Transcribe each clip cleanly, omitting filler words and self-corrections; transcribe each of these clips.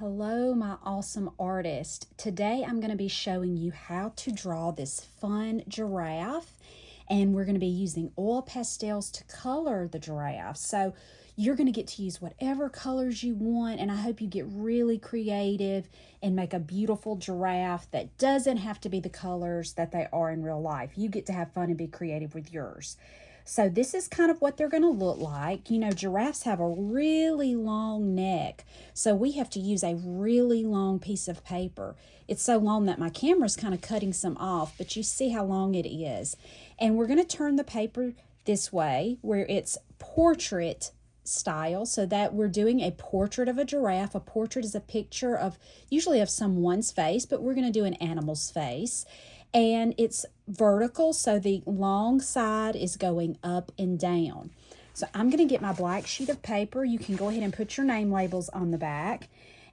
Hello, my awesome artist. Today I'm going to be showing you how to draw this fun giraffe, and we're going to be using oil pastels to color the giraffe. So you're going to get to use whatever colors you want, and I hope you get really creative and make a beautiful giraffe that doesn't have to be the colors that they are in real life. You get to have fun and be creative with yours. So this is kind of what they're going to look like. You know, giraffes have a really long neck, so we have to use a really long piece of paper. It's so long that my camera's kind of cutting some off, but you see how long it is. And we're going to turn the paper this way where it's portrait style, so that we're doing a portrait of a giraffe. A portrait is a picture of usually of someone's face, but we're going to do an animal's face. And it's vertical, so the long side is going up and down. So I'm going to get my black sheet of paper. You can go ahead and put your name labels on the back.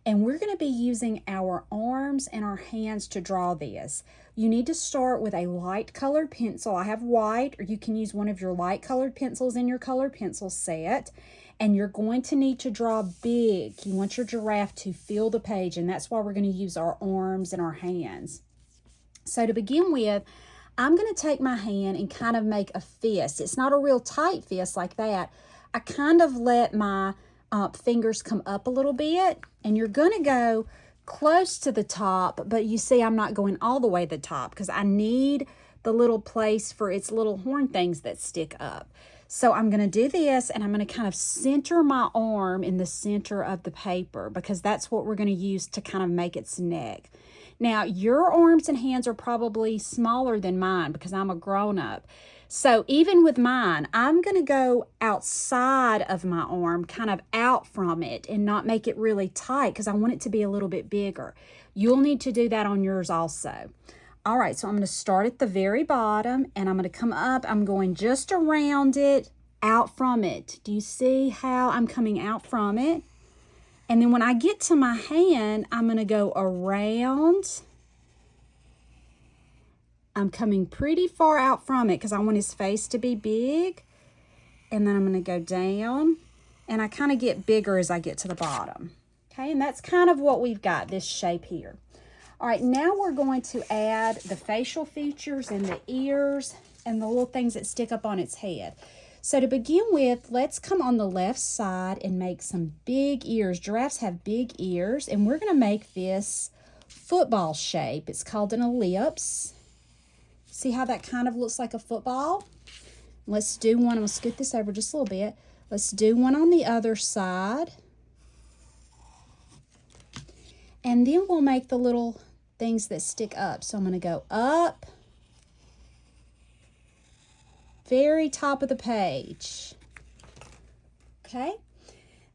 And we're going to be using our arms and our hands to draw this. You need to start with a light colored pencil. I have white, or you can use one of your light colored pencils in your colored pencil set. And you're going to need to draw big. You want your giraffe to fill the page, and that's why we're going to use our arms and our hands. So to begin with, I'm going to take my hand and kind of make a fist. It's not a real tight fist like that. I kind of let my fingers come up a little bit, and you're going to go close to the top, but you see I'm not going all the way to the top because I need the little place for its little horn things that stick up. So I'm going to do this, and I'm going to kind of center my arm in the center of the paper because that's what we're going to use to kind of make its neck. Now, your arms and hands are probably smaller than mine because I'm a grown-up. So even with mine, I'm going to go outside of my arm, kind of out from it, and not make it really tight because I want it to be a little bit bigger. You'll need to do that on yours also. All right, so I'm going to start at the very bottom, and I'm going to come up. I'm going just around it, out from it. Do you see how I'm coming out from it? And then when I get to my hand, I'm going to go around. I'm coming pretty far out from it because I want his face to be big. And then I'm going to go down. And I kind of get bigger as I get to the bottom. Okay, and that's kind of what we've got, this shape here. All right, now we're going to add the facial features and the ears and the little things that stick up on its head. So to begin with, let's come on the left side and make some big ears. Giraffes have big ears, and we're going to make this football shape. It's called an ellipse. See how that kind of looks like a football? Let's do one. I'm going to scoot this over just a little bit. Let's do one on the other side. And then we'll make the little things that stick up. So I'm going to go up. Very top of the page. Okay,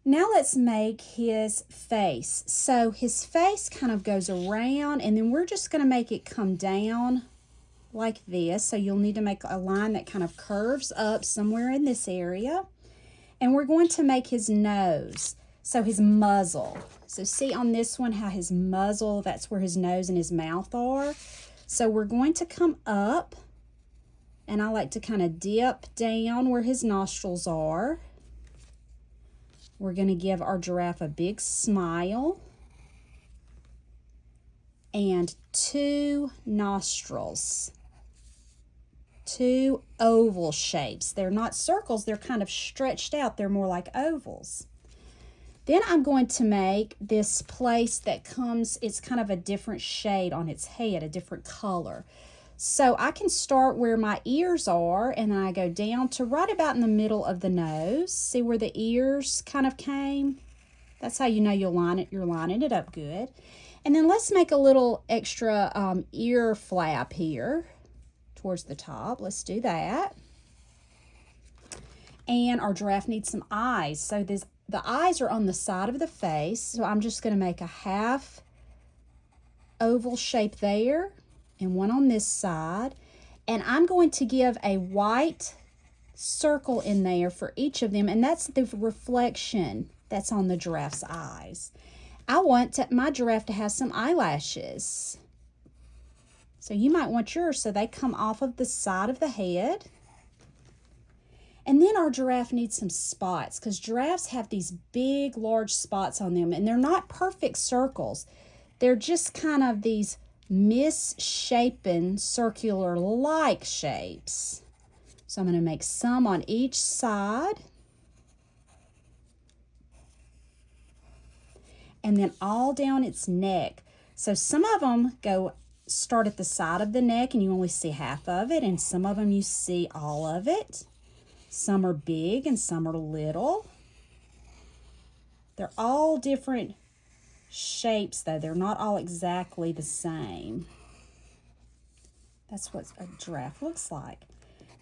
now let's make his face. So his face kind of goes around, and then we're just going to make it come down like this. So you'll need to make a line that kind of curves up somewhere in this area. And we're going to make his nose, so his muzzle. So see on this one how his muzzle, that's where his nose and his mouth are. So we're going to come up. And I like to kind of dip down where his nostrils are. We're going to give our giraffe a big smile. And 2 nostrils. 2 oval shapes. They're not circles, they're kind of stretched out. They're more like ovals. Then I'm going to make this place that comes, it's kind of a different shade on its head, a different color. So I can start where my ears are, and then I go down to right about in the middle of the nose. See where the ears kind of came? That's how you know you're lining it up good. And then let's make a little extra ear flap here towards the top. Let's do that. And our giraffe needs some eyes. So the eyes are on the side of the face. So I'm just going to make a half oval shape there, and one on this side, and I'm going to give a white circle in there for each of them, and that's the reflection that's on the giraffe's eyes. I want my giraffe to have some eyelashes, so you might want yours so they come off of the side of the head. And then our giraffe needs some spots because giraffes have these big, large spots on them, and they're not perfect circles. They're just kind of these misshapen circular-like shapes. So I'm going to make some on each side. And then all down its neck. So some of them start at the side of the neck and you only see half of it, and some of them you see all of it. Some are big and some are little. They're all different shapes though. They're not all exactly the same. That's what a giraffe looks like.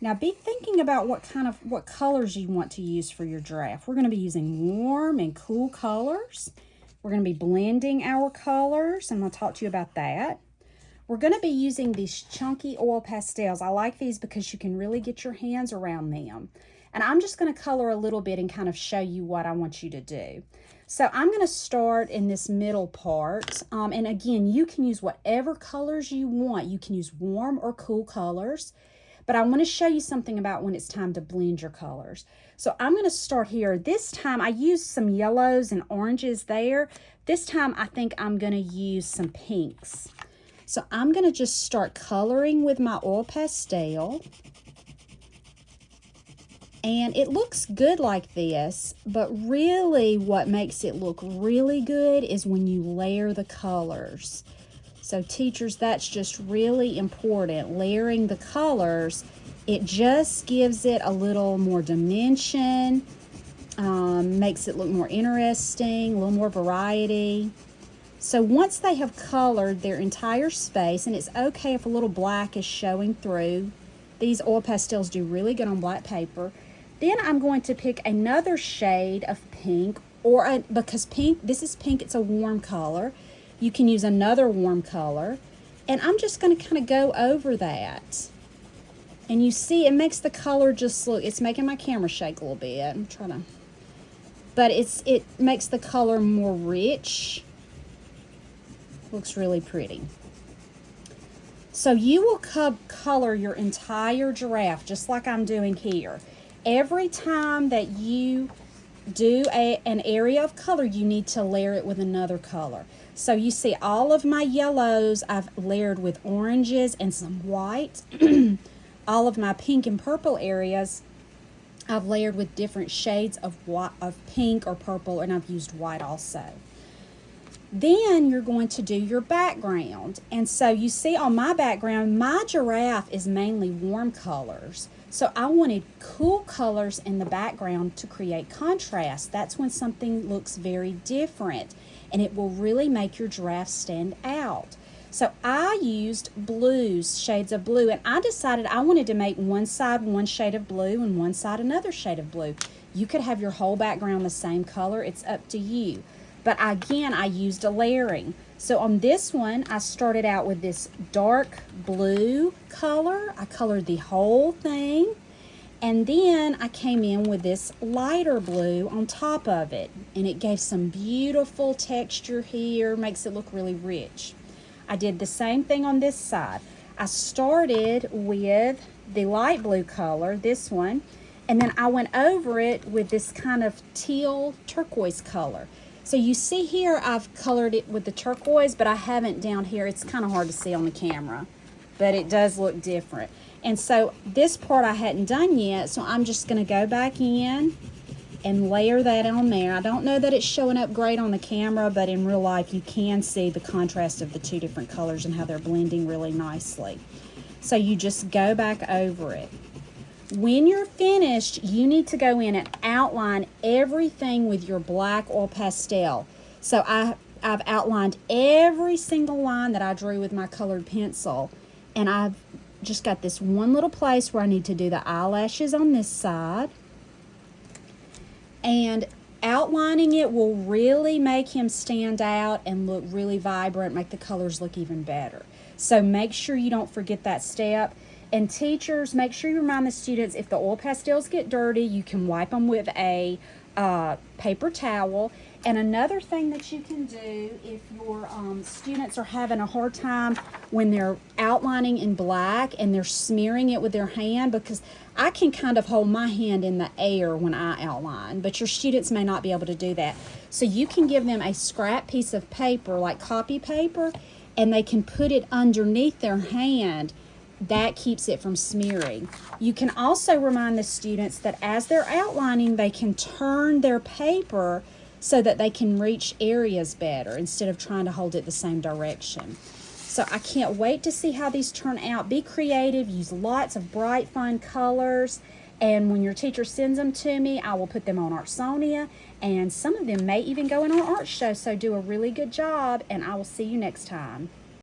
Now be thinking about what colors you want to use for your giraffe. We're going to be using warm and cool colors. We're going to be blending our colors. I'm going to talk to you about that. We're going to be using these chunky oil pastels. I like these because you can really get your hands around them. And I'm just going to color a little bit and kind of show you what I want you to do. So I'm going to start in this middle part. And again, you can use whatever colors you want. You can use warm or cool colors. But I want to show you something about when it's time to blend your colors. So I'm going to start here. This time I used some yellows and oranges there. This time I think I'm going to use some pinks. So I'm going to just start coloring with my oil pastel. And it looks good like this, but really what makes it look really good is when you layer the colors. So teachers, that's just really important. Layering the colors, it just gives it a little more dimension, makes it look more interesting, a little more variety. So once they have colored their entire space, and it's okay if a little black is showing through, these oil pastels do really good on black paper. Then I'm going to pick another shade of pink, because pink, this is pink, it's a warm color. You can use another warm color, and I'm just going to kind of go over that. And you see, it makes the color just look, it's making my camera shake a little bit. I'm trying to, but it makes the color more rich. Looks really pretty. So you will color your entire giraffe just like I'm doing here. Every time that you do an area of color, you need to layer it with another color. So you see all of my yellows I've layered with oranges and some white. All of my pink and purple areas I've layered with different shades of pink or purple, and I've used white also. Then you're going to do your background. And so you see on my background, my giraffe is mainly warm colors. So I wanted cool colors in the background to create contrast. That's when something looks very different, and it will really make your giraffe stand out. So I used blues, shades of blue, and I decided I wanted to make one side one shade of blue and one side another shade of blue. You could have your whole background the same color. It's up to you. But again, I used a layering. So on this one, I started out with this dark blue color. I colored the whole thing. And then I came in with this lighter blue on top of it. And it gave some beautiful texture here, makes it look really rich. I did the same thing on this side. I started with the light blue color, this one, and then I went over it with this kind of teal turquoise color. So you see here I've colored it with the turquoise, but I haven't down here. It's kind of hard to see on the camera, but it does look different. And so this part I hadn't done yet, so I'm just going to go back in and layer that on there. I don't know that it's showing up great on the camera, but in real life you can see the contrast of the two different colors and how they're blending really nicely. So you just go back over it. When you're finished, you need to go in and outline everything with your black oil pastel. So I've outlined every single line that I drew with my colored pencil, and I've just got this one little place where I need to do the eyelashes on this side. And outlining it will really make him stand out and look really vibrant, make the colors look even better. So make sure you don't forget that step. And teachers, make sure you remind the students if the oil pastels get dirty, you can wipe them with a paper towel. And another thing that you can do if your students are having a hard time when they're outlining in black and they're smearing it with their hand, because I can kind of hold my hand in the air when I outline, but your students may not be able to do that. So you can give them a scrap piece of paper, like copy paper, and they can put it underneath their hand. That keeps it from smearing. You can also remind the students that as they're outlining, they can turn their paper so that they can reach areas better instead of trying to hold it the same direction. So I can't wait to see how these turn out. Be creative, use lots of bright, fun colors, and when your teacher sends them to me, I will put them on Artsonia, and some of them may even go in our art show, so do a really good job, and I will see you next time.